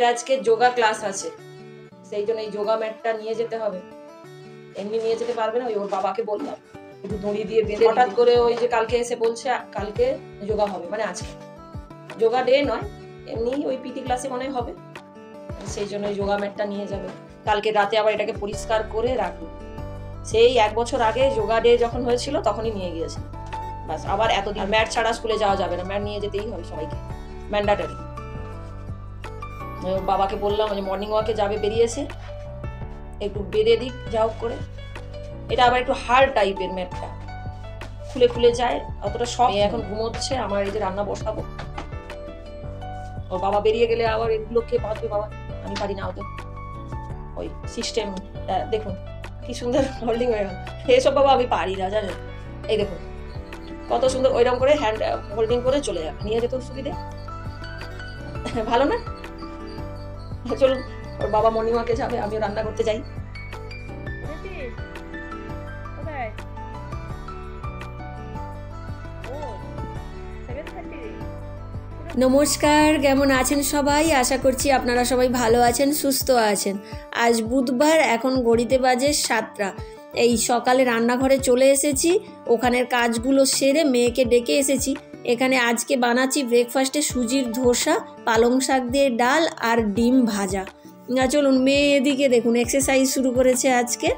মেয়ের আজকে যোগা ক্লাস আছে, সেই জন্য এই যোগা ম্যাটটা নিয়ে যেতে হবে। এমনি নিয়ে যেতে পারবে না, ওর বাবাকে বললাম একটু দড়ি দিয়ে বেঁধে। হঠাৎ করে ওই যে কালকে এসে বলছে কালকে যোগা হবে, মানে আজকে যোগা ডে নয়, এমনি ওই পিটি ক্লাসে মনে হবে, সেই জন্য ওই যোগা ম্যাটটা নিয়ে যাবে। কালকে রাতে আবার এটাকে পরিষ্কার করে রাখবো। সেই 1 বছর আগে যোগা ডে যখন হয়েছিল তখনই নিয়ে গিয়েছে। বাস আবার এতদিন ম্যাট ছাড়া স্কুলে যাওয়া যাবে না, ম্যাট নিয়ে যেতেই হবে সবাইকে, ম্যান্ডাটরি। বাবাকে বললাম যে মর্নিং ওয়াকে যাবে, বেরিয়েছে, একটু বেঁধে দিক যাও করে। এটা আবার একটু হার্ড টাইপের ম্যাটটা, খুলে খুলে যায়, অতটা সব। এখন ঘুমোচ্ছে, আমার এই যে রান্না বসাবো। ওর বাবা বেরিয়ে গেলে আবার এগুলো কে বাঁধবে, বাবা আমি পারি না অত। ওই সিস্টেম দেখুন কি সুন্দর হোল্ডিং হয়ে গেল, এসব বাবা আমি পারি না, জানেন। এই দেখুন কত সুন্দর ওইরকম করে হ্যান্ড হোল্ডিং করে চলে যাবে, নিয়ে যেত সুবিধে, ভালো না? চলুন, ওর বাবা মর্নিং ওয়াকে যাবে, আমিও রান্না করতে যাই। নমস্কার, কেমন আছেন সবাই? আশা করছি আপনারা সবাই ভালো আছেন, সুস্থ আছেন। আজ বুধবার, এখন ঘড়িতে বাজে 7টা। এই সকালে রান্নাঘরে চলে এসেছি, ওখানের কাজগুলো সেরে মেয়েকে ডেকে এসেছি। এখানে আজকে বানাচ্ছি ব্রেকফাস্টে সুজির ধোসা, পালং শাক দিয়ে ডাল আর ডিম ভাজা। চলুন, মেয়ে এদিকে দেখুন এক্সারসাইজ শুরু করেছে আজকে।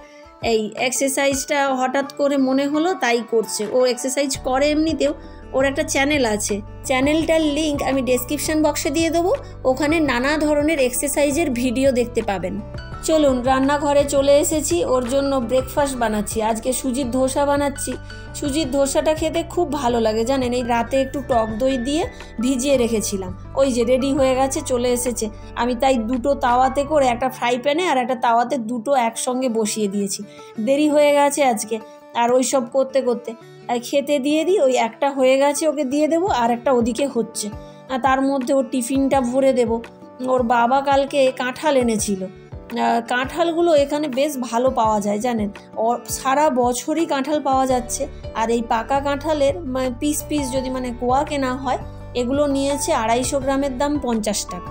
এই এক্সারসাইজটা হঠাৎ করে মনে হলো তাই করছে। ও এক্সারসাইজ করে এমনিতেও, ওর একটা চ্যানেল আছে, চ্যানেলটার লিঙ্ক আমি ডেসক্রিপশন বক্সে দিয়ে দেবো। ওখানে নানা ধরনের এক্সারসাইজের ভিডিও দেখতে পাবেন। চলুন, রান্নাঘরে চলে এসেছি, ওর জন্য ব্রেকফাস্ট বানাচ্ছি। আজকে সুজির ধোসা বানাচ্ছি। সুজির ধোসাটা খেতে খুব ভালো লাগে, জানেন। এই রাতে একটু টক দই দিয়ে ভিজিয়ে রেখেছিলাম, ওই যে রেডি হয়ে গেছে, চলে এসেছে। আমি তাই দুটো তাওয়াতে করে, একটা ফ্রাই প্যানে আর একটা তাওয়াতে দুটো একসঙ্গে বসিয়ে দিয়েছি। দেরি হয়ে গেছে আজকে, আর ওই সব করতে করতে খেতে দিয়ে দিই। ওই একটা হয়ে গেছে, ওকে দিয়ে দেবো, আর একটা ওদিকে হচ্ছে। তার মধ্যে ওর টিফিনটা ভরে দেব। ওর বাবা কালকে কাঁঠাল এনেছিল। কাঁঠালগুলো এখানে বেশ ভালো পাওয়া যায়, জানেন। সারা বছরই কাঁঠাল পাওয়া যাচ্ছে। আর এই পাকা কাঁঠালের পিস পিস যদি কোয়া কেনা হয়, এগুলো নিয়েছে 250 গ্রামের দাম 50 টাকা।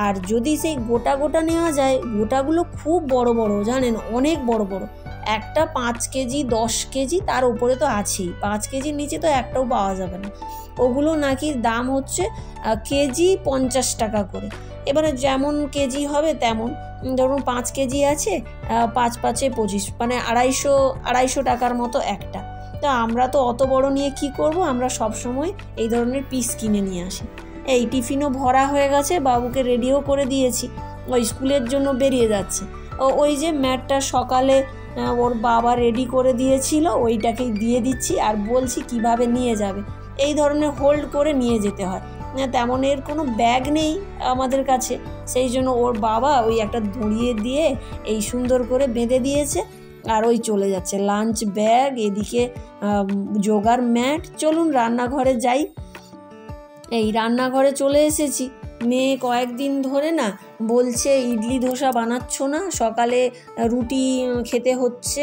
আর যদি সেই গোটা গোটা নেওয়া যায়, গোটাগুলো খুব বড় বড়, জানেন, অনেক বড় বড়। একটা 5 কেজি 10 কেজি, তার উপরে তো আছেই। 5 কেজির নিচে তো একটাও পাওয়া যাবে না। ওগুলো নাকি দাম হচ্ছে কেজি 50 টাকা করে। এবারে যেমন কেজি হবে তেমন, ধরুন 5 কেজি আছে, 5 5 25, 250 টাকার মতো একটা। তা আমরা তো অত বড় নিয়ে কি করব, আমরা সব সময় এই ধরনের পিস কিনে নিয়ে আসি। এই টিফিনও ভরা হয়ে গেছে, বাবুকে রেডিও করে দিয়েছি, ওই স্কুলের জন্য বেরিয়ে যাচ্ছে। ওই যে ম্যাটটা সকালে ওর বাবা রেডি করে দিয়েছিল, ওইটাকেই দিয়ে দিচ্ছি, আর বলছি কিভাবে নিয়ে যাবে। এই ধরনের হোল্ড করে নিয়ে যেতে হয়, তেমন এর কোনো ব্যাগ নেই আমাদের কাছে, সেই জন্য ওর বাবা ওই একটা দড়িয়ে দিয়ে এই সুন্দর করে বেঁধে দিয়েছে, আর ওই চলে যাচ্ছে। লাঞ্চ ব্যাগ, এদিকে যোগার ম্যাট। চলুন রান্নাঘরে যাই। এই রান্নাঘরে চলে এসেছি। মেয়ে কয়েকদিন ধরে না বলছে ইডলি ধোসা বানাচ্ছ না, সকালে রুটি খেতে হচ্ছে,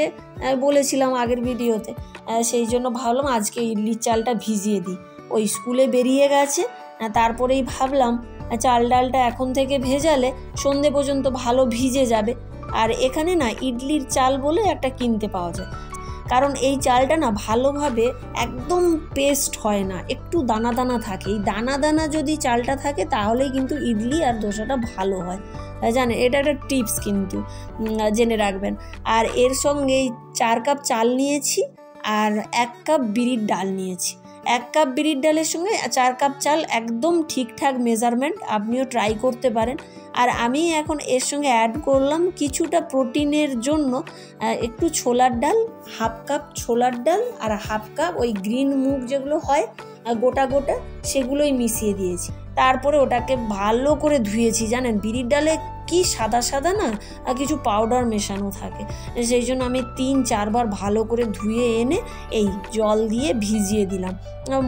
বলেছিলাম আগের ভিডিওতে। সেই জন্য ভাবলাম আজকে ইডলির চালটা ভিজিয়ে দিই। ওই স্কুলে বেরিয়ে গেছে, তারপরেই ভাবলাম চাল ডালটা এখন থেকে ভেজালে সন্ধে পর্যন্ত ভালো ভিজে যাবে। আর এখানে না ইডলির চাল বলে একটা কিনতে পাওয়া যায়, কারণ এই চালটা না ভালোভাবে একদম পেস্ট হয় না, একটু দানা দানা থাকে। এই দানা দানা যদি চালটা থাকে তাহলেই কিন্তু ইডলি আর ধোসাটা ভালো হয়, জানেন। এটা একটা টিপস কিন্তু জেনে রাখবেন। আর এর সঙ্গে 4 কাপ চাল নিয়েছি, আর 1 কাপ বিরির ডাল নিয়েছি। 1 কাপ বিরির ডালের সঙ্গে 4 কাপ চাল একদম ঠিকঠাক মেজারমেন্ট, আপনিও ট্রাই করতে পারেন। আর আমি এখন এর সঙ্গে অ্যাড করলাম কিছুটা প্রোটিনের জন্য একটু ছোলার ডাল, 1/2 কাপ ছোলার ডাল, আর 1/2 কাপ ওই গ্রিন মুগ যেগুলো হয় গোটা গোটা, সেগুলোই মিশিয়ে দিয়েছি। তারপরে ওটাকে ভালো করে ধুয়েছি, জানেন। বিরির ডালে কি সাদা সাদা না, কিছু পাউডার মেশানো থাকে, সেই জন্য আমি 3-4 বার ভালো করে ধুয়ে এনে এই জল দিয়ে ভিজিয়ে দিলাম।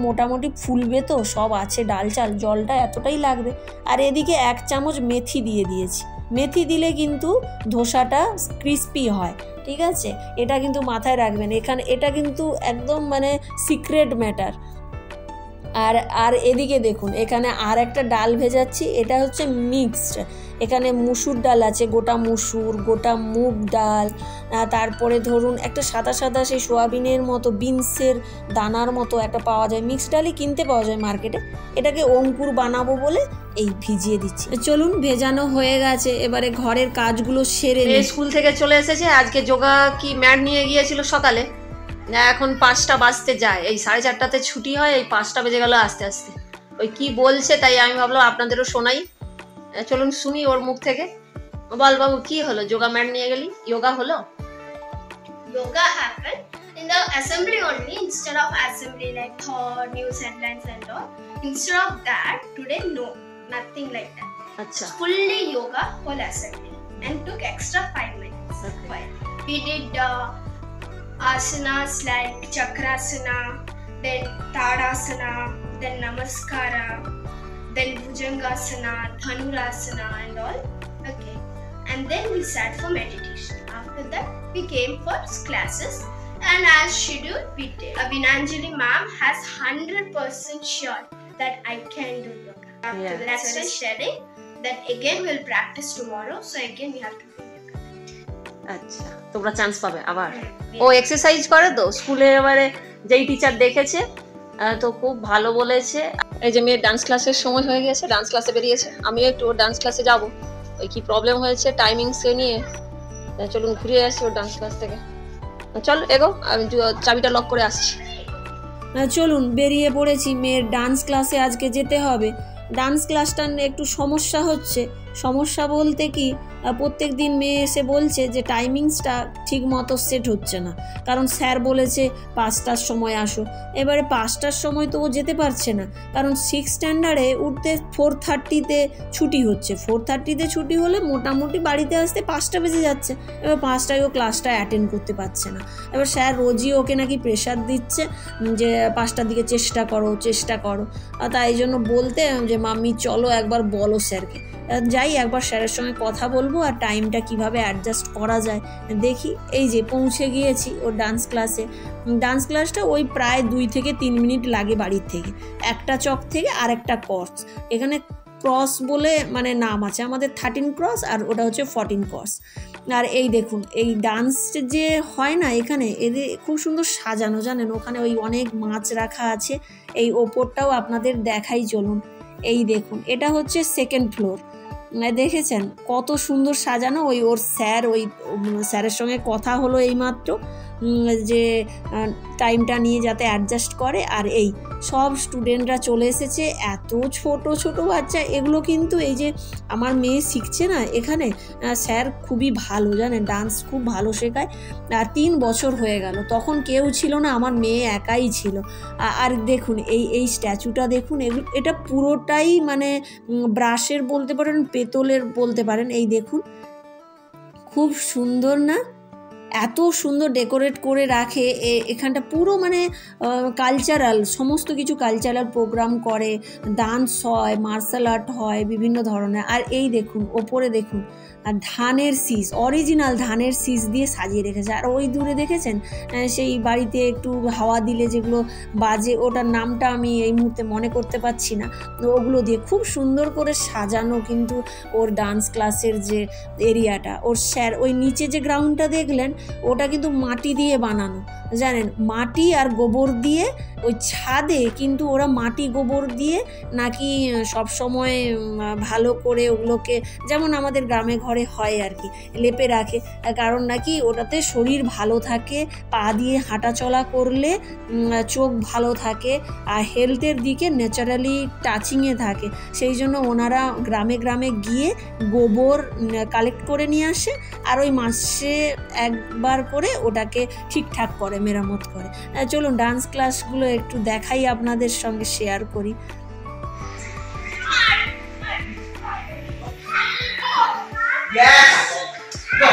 মোটামুটি ফুলবে তো, সব আছে ডাল চাল, জলটা এতটাই লাগবে। আর এদিকে 1 চামচ মেথি দিয়ে দিয়েছি। মেথি দিলে কিন্তু ধোসাটা ক্রিস্পি হয়, ঠিক আছে। এটা কিন্তু মাথায় রাখবেন, এটা কিন্তু একদম সিক্রেট ম্যাটার। আর আর এদিকে দেখুন এখানে আর একটা ডাল ভেজাচ্ছি, এটা হচ্ছে মিক্সড। এখানে মুসুর ডাল আছে, গোটা মুসুর, গোটা মুগ ডাল, তারপরে ধরুন একটা সাদা সাদা সেই সোয়াবিনের মতো বিনসের দানার মতো একটা পাওয়া যায়, মিক্সড ডালই কিনতে পাওয়া যায় মার্কেটে। এটাকে অঙ্কুর বানাবো বলে এই ভিজিয়ে দিচ্ছি। চলুন, ভেজানো হয়ে গেছে, এবারে ঘরের কাজগুলো সেরে নিই। স্কুল থেকে চলে এসেছে, আজকে যোগা কি ম্যাট নিয়ে গিয়েছিল সকালে, এখন 5টা বাজতে যায়, এই 4:30টাতে ছুটি হয়, এই 5টা বেজে গেল আস্তে আস্তে। ওই কি বলছে তাই আমি ভাবলাম আপনাদেরও শোনাই, চলুন শুনি ওর মুখ থেকে। বল বাবু, কি হলো? যোগা ম্যাট নিয়ে গেলি, যোগা হলো? Yoga happened in the assembly only, instead of assembly like thought, news headlines and all. Instead of that, today no, nothing like that. আচ্ছা, Fully yoga whole assembly and took extra 5 minutes. Okay. Why? We did asanas like chakrasana, then tadasana, then namaskara, then bhujangasana, dhanurasana and all. Okay. And then we sat for meditation. After that, we came for classes, and as scheduled, we did. Vinanjali ma'am has 100% sure that I can do yoga. After Yeah. that, that's why sharing that again we'll practice tomorrow. So again we have to do yoga. আচ্ছা, তোমরা chance পাবে আবার। Yeah. ও exercise করে তো স্কুলে, এবারে যেই teacher দেখেছে তো খুব ভালো বলেছে। এই যে মেয়ের ডান্স ক্লাসের সময় হয়ে গেছে, ডান্স ক্লাসে বেরিয়েছে, আমিও একটু ডান্স ক্লাসে যাব। ওই কি প্রবলেম হয়েছে টাইমিংসে নিয়ে, চলুন ঘুরে আসি ওর ডান্স ক্লাস থেকে। চল এগো, আমি চাবিটা লক করে আসছি। চলুন বেরিয়ে পড়েছি, মেয়ের ডান্স ক্লাসে আজকে যেতে হবে। ডান্স ক্লাসটা একটু সমস্যা হচ্ছে, সমস্যা বলতে কি প্রত্যেক দিন মেয়ে এসে বলছে যে টাইমিংসটা ঠিক মতো সেট হচ্ছে না, কারণ স্যার বলেছে 5টার সময় আসো। এবারে 5টার সময় তো ও যেতে পারছে না, কারণ 6 স্ট্যান্ডার্ডে উঠতে 4:30-তে ছুটি হচ্ছে। 4:30-তে ছুটি হলে মোটামুটি বাড়িতে আসতে 5টা বেজে যাচ্ছে। এবার 5টায় ও ক্লাসটা অ্যাটেন্ড করতে পারছে না। এবার স্যার রোজই ওকে নাকি প্রেশার দিচ্ছে যে 5টার দিকে চেষ্টা করো, চেষ্টা করো। তাই জন্য বলতে যে মাম্মি চলো একবার বলো স্যারকে। যাই, একবার স্যারের সঙ্গে কথা বলবো আর টাইমটা কিভাবে অ্যাডজাস্ট করা যায় দেখি। এই যে পৌঁছে গিয়েছি ওর ডান্স ক্লাসে। ডান্স ক্লাসটা ওই প্রায় 2 থেকে 3 মিনিট লাগে বাড়ির থেকে, একটা চক থেকে আরেকটা কোর্স। এখানে ক্রস বলে মানে নাম আছে, আমাদের 13 ক্রস আর ওটা হচ্ছে 14 ক্রস। আর এই দেখুন এই ডান্স যে হয় না এখানে, এদের খুব সুন্দর সাজানো জানেন, ওখানে ওই অনেক মাছ রাখা আছে। এই ওপরটাও আপনাদের দেখাই, চলুন। এই দেখুন এটা হচ্ছে 2nd ফ্লোর, দেখেছেন কত সুন্দর সাজানো। ওই ওর স্যার, ওই স্যারের সঙ্গে কথা হলো এইমাত্র যে টাইমটা নিয়ে যাতে অ্যাডজাস্ট করে। আর এই সব স্টুডেন্টরা চলে এসেছে, এত ছোট ছোট বাচ্চা। এগুলো কিন্তু এই যে আমার মেয়ে শিখছে না এখানে, স্যার খুবই ভালো জানেন, ডান্স খুব ভালো শেখায়। আর 3 বছর হয়ে গেল, তখন কেউ ছিল না, আমার মেয়ে একাই ছিল। আর দেখুন এই স্ট্যাচুটা দেখুন, এটা পুরোটাই মানে ব্রাশের বলতে পারেন, পেতলের বলতে পারেন। এই দেখুন খুব সুন্দর না, এত সুন্দর ডেকোরেট করে রাখে। এখানটা পুরো মানে কালচারাল, সমস্ত কিছু কালচারাল প্রোগ্রাম করে, ডান্স হয়, মার্শাল আর্ট হয় বিভিন্ন ধরনের। আর এই দেখুন ওপরে দেখুন, আর ধানের শীষ, অরিজিনাল ধানের শীষ দিয়ে সাজিয়ে রেখেছে। আর ওই দূরে দেখেছেন সেই বাড়িতে একটু হাওয়া দিলে যেগুলো বাজে, ওটার নামটা আমি এই মুহূর্তে মনে করতে পারছি না, ওগুলো দিয়ে খুব সুন্দর করে সাজানো কিন্তু ওর ডান্স ক্লাসের যে এরিয়াটা। ওর স্যার ওই নিচে যে গ্রাউন্ডটা দেখলেন ওটা কিন্তু মাটি দিয়ে বানানো, জানেন, মাটি আর গোবর দিয়ে। ওই ছাদে কিন্তু ওরা মাটি গোবর দিয়ে নাকি সব সময় ভালো করে ওগুলোকে, যেমন আমাদের গ্রামে ঘরে হয় আর কি, লেপে রাখে, কারণ নাকি ওটাতে শরীর ভালো থাকে, পা দিয়ে হাঁটা চলা করলে চোখ ভালো থাকে, আর হেলথের দিকে ন্যাচারালি টাচিংয়ে থাকে। সেই জন্য ওনারা গ্রামে গ্রামে গিয়ে গোবর কালেক্ট করে নিয়ে আসে, আর ওই মাসে একবার করে ওটাকে ঠিকঠাক করে, মেরামত করে। চলুন ডান্স ক্লাসগুলো একটু দেখাই, আপনাদের সঙ্গে শেয়ার করি। Yes. Go.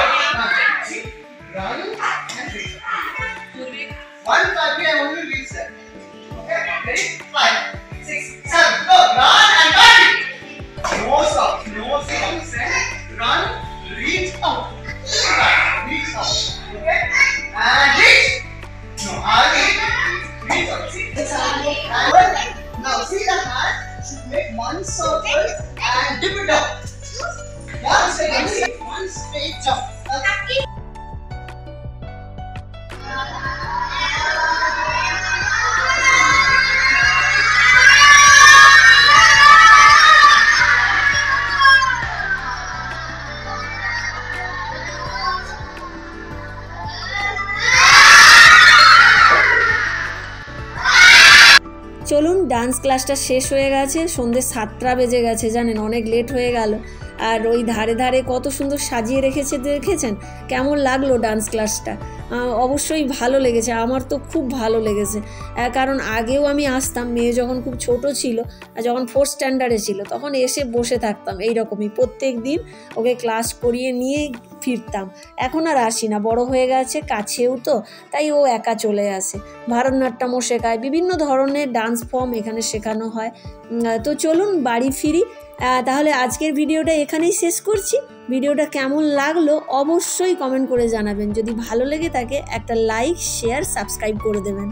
Run and reach. 1, 5, I only reach that. Okay. Ready? 5, 6, 7. Go. Run and run. No stop. No stop. Run. Reach out. Reach out. Okay. And reach. No. Reach out. See. And now hand should make one circle and dip it down. Yeah, straight, one straight jump. Okay. চলুন, dance ক্লাসটা শেষ হয়ে গেছে, সন্ধ্যে 7টা বেজে গেছে, জানেন অনেক লেট হয়ে গেল। আর ওই ধারে ধারে কত সুন্দর সাজিয়ে রেখেছে, দেখেছেন? কেমন লাগলো ডান্স ক্লাসটা? অবশ্যই ভালো লেগেছে, আমার তো খুব ভালো লেগেছে। কারণ আগেও আমি আসতাম, মেয়ে যখন খুব ছোট ছিল, যখন 4th স্ট্যান্ডার্ডে ছিল, তখন এসে বসে থাকতাম এইরকমই, প্রত্যেক দিন ওকে ক্লাস করিয়ে নিয়ে ফিরতাম। এখন আর আসি না, বড় হয়ে গেছে, কাছেও তো, তাই ও একা চলে আসে। ভারতনাট্যমও শেখায়, বিভিন্ন ধরনের ডান্স ফর্ম এখানে শেখানো হয়। তো চলুন বাড়ি ফিরি। তাহলে আজকের ভিডিওটা এখানেই শেষ করছি। ভিডিওটা কেমন লাগলো অবশ্যই কমেন্ট করে জানাবেন। যদি ভালো লেগে থাকে একটা লাইক, শেয়ার, সাবস্ক্রাইব করে দেবেন।